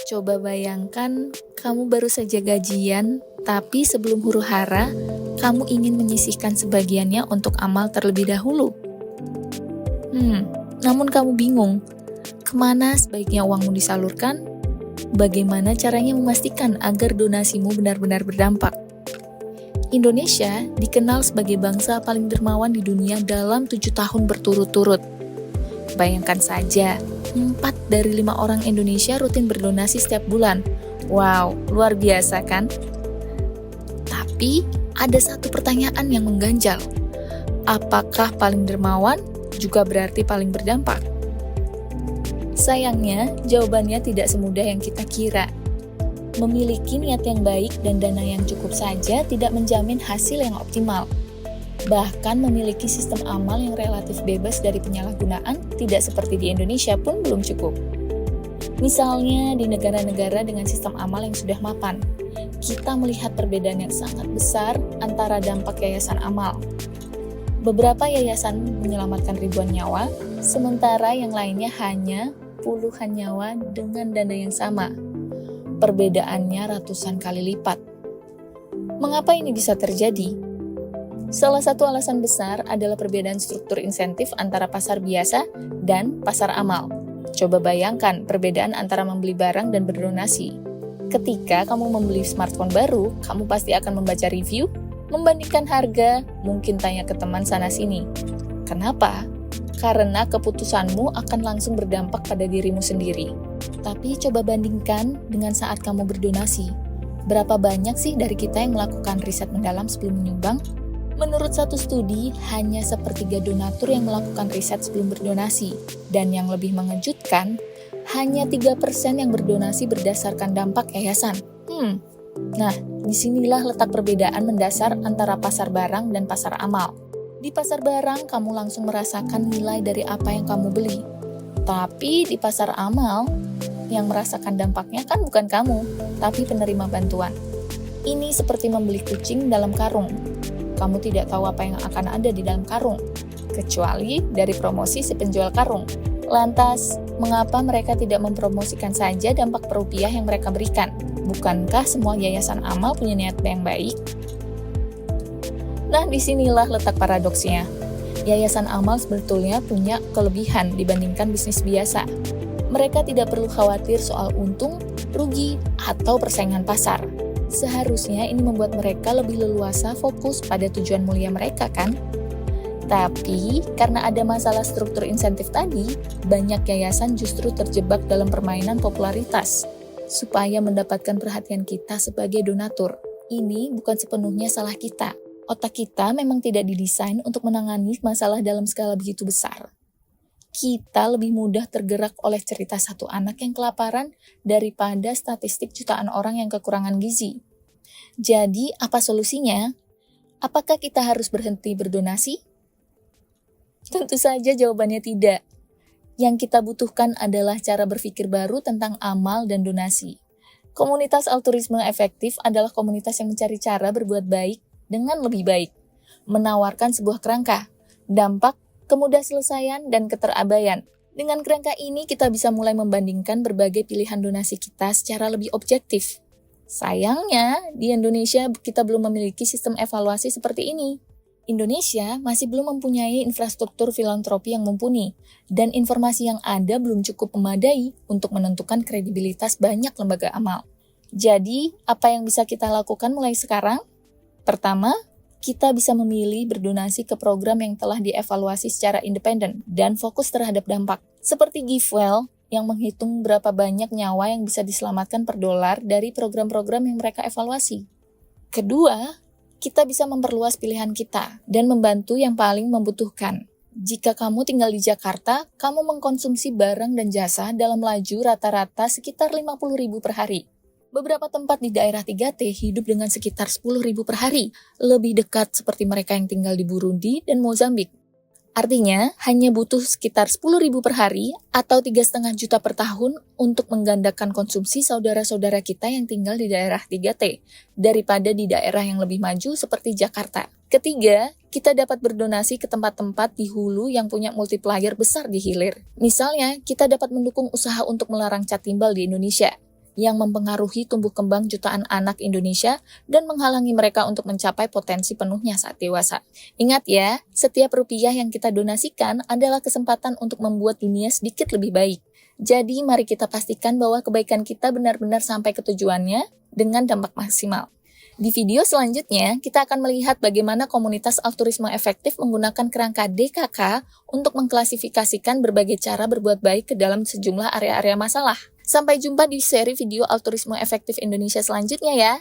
Coba bayangkan kamu baru saja gajian, tapi sebelum huru-hara, kamu ingin menyisihkan sebagiannya untuk amal terlebih dahulu. Namun kamu bingung, kemana sebaiknya uangmu disalurkan? Bagaimana caranya memastikan agar donasimu benar-benar berdampak? Indonesia dikenal sebagai bangsa paling dermawan di dunia dalam 7 tahun berturut-turut. Bayangkan saja, 4 dari 5 orang Indonesia rutin berdonasi setiap bulan. Wow, luar biasa kan? Tapi, ada satu pertanyaan yang mengganjal. Apakah paling dermawan juga berarti paling berdampak? Sayangnya, jawabannya tidak semudah yang kita kira. Memiliki niat yang baik dan dana yang cukup saja tidak menjamin hasil yang optimal. Bahkan memiliki sistem amal yang relatif bebas dari penyalahgunaan, tidak seperti di Indonesia pun belum cukup. Misalnya di negara-negara dengan sistem amal yang sudah mapan, kita melihat perbedaan yang sangat besar antara dampak yayasan amal. Beberapa yayasan menyelamatkan ribuan nyawa, sementara yang lainnya hanya puluhan nyawa dengan dana yang sama. Perbedaannya ratusan kali lipat. Mengapa ini bisa terjadi? Salah satu alasan besar adalah perbedaan struktur insentif antara pasar biasa dan pasar amal. Coba bayangkan perbedaan antara membeli barang dan berdonasi. Ketika kamu membeli smartphone baru, kamu pasti akan membaca review, membandingkan harga, mungkin tanya ke teman sana-sini. Kenapa? Karena keputusanmu akan langsung berdampak pada dirimu sendiri. Tapi coba bandingkan dengan saat kamu berdonasi. Berapa banyak sih dari kita yang melakukan riset mendalam sebelum menyumbang? Menurut satu studi, hanya sepertiga donatur yang melakukan riset sebelum berdonasi. Dan yang lebih mengejutkan, hanya 3% yang berdonasi berdasarkan dampak yayasan. Nah, disinilah letak perbedaan mendasar antara pasar barang dan pasar amal. Di pasar barang, kamu langsung merasakan nilai dari apa yang kamu beli. Tapi di pasar amal, yang merasakan dampaknya kan bukan kamu, tapi penerima bantuan. Ini seperti membeli kucing dalam karung. Kamu tidak tahu apa yang akan ada di dalam karung, kecuali dari promosi si penjual karung. Lantas, mengapa mereka tidak mempromosikan saja dampak per rupiah yang mereka berikan? Bukankah semua yayasan amal punya niat yang baik? Nah, disinilah letak paradoksnya. Yayasan amal sebetulnya punya kelebihan dibandingkan bisnis biasa. Mereka tidak perlu khawatir soal untung, rugi, atau persaingan pasar. Seharusnya ini membuat mereka lebih leluasa fokus pada tujuan mulia mereka, kan? Tapi, karena ada masalah struktur insentif tadi, banyak yayasan justru terjebak dalam permainan popularitas supaya mendapatkan perhatian kita sebagai donatur. Ini bukan sepenuhnya salah kita. Otak kita memang tidak didesain untuk menangani masalah dalam skala begitu besar. Kita lebih mudah tergerak oleh cerita satu anak yang kelaparan daripada statistik jutaan orang yang kekurangan gizi. Jadi, apa solusinya? Apakah kita harus berhenti berdonasi? Tentu saja jawabannya tidak. Yang kita butuhkan adalah cara berpikir baru tentang amal dan donasi. Komunitas altruisme efektif adalah komunitas yang mencari cara berbuat baik dengan lebih baik, menawarkan sebuah kerangka, dampak, kemudaselesaian, dan keterabaian. Dengan kerangka ini, kita bisa mulai membandingkan berbagai pilihan donasi kita secara lebih objektif. Sayangnya, di Indonesia kita belum memiliki sistem evaluasi seperti ini. Indonesia masih belum mempunyai infrastruktur filantropi yang mumpuni, dan informasi yang ada belum cukup memadai untuk menentukan kredibilitas banyak lembaga amal. Jadi, apa yang bisa kita lakukan mulai sekarang? Pertama, kita bisa memilih berdonasi ke program yang telah dievaluasi secara independen dan fokus terhadap dampak. Seperti GiveWell yang menghitung berapa banyak nyawa yang bisa diselamatkan per dolar dari program-program yang mereka evaluasi. Kedua, kita bisa memperluas pilihan kita dan membantu yang paling membutuhkan. Jika kamu tinggal di Jakarta, kamu mengkonsumsi barang dan jasa dalam laju rata-rata sekitar 50.000 per hari. Beberapa tempat di daerah 3T hidup dengan sekitar 10.000 per hari, lebih dekat seperti mereka yang tinggal di Burundi dan Mozambik. Artinya, hanya butuh sekitar 10.000 per hari atau 3,5 juta per tahun untuk menggandakan konsumsi saudara-saudara kita yang tinggal di daerah 3T, daripada di daerah yang lebih maju seperti Jakarta. Ketiga, kita dapat berdonasi ke tempat-tempat di hulu yang punya multiplier besar di hilir. Misalnya, kita dapat mendukung usaha untuk melarang cat timbal di Indonesia. yang mempengaruhi tumbuh kembang jutaan anak Indonesia dan menghalangi mereka untuk mencapai potensi penuhnya saat dewasa. Ingat ya, setiap rupiah yang kita donasikan adalah kesempatan untuk membuat dunia sedikit lebih baik. Jadi mari kita pastikan bahwa kebaikan kita benar-benar sampai ke tujuannya dengan dampak maksimal. Di video selanjutnya, kita akan melihat bagaimana komunitas altruisme efektif menggunakan kerangka DKK untuk mengklasifikasikan berbagai cara berbuat baik ke dalam sejumlah area-area masalah. Sampai jumpa di seri video altruisme efektif Indonesia selanjutnya ya.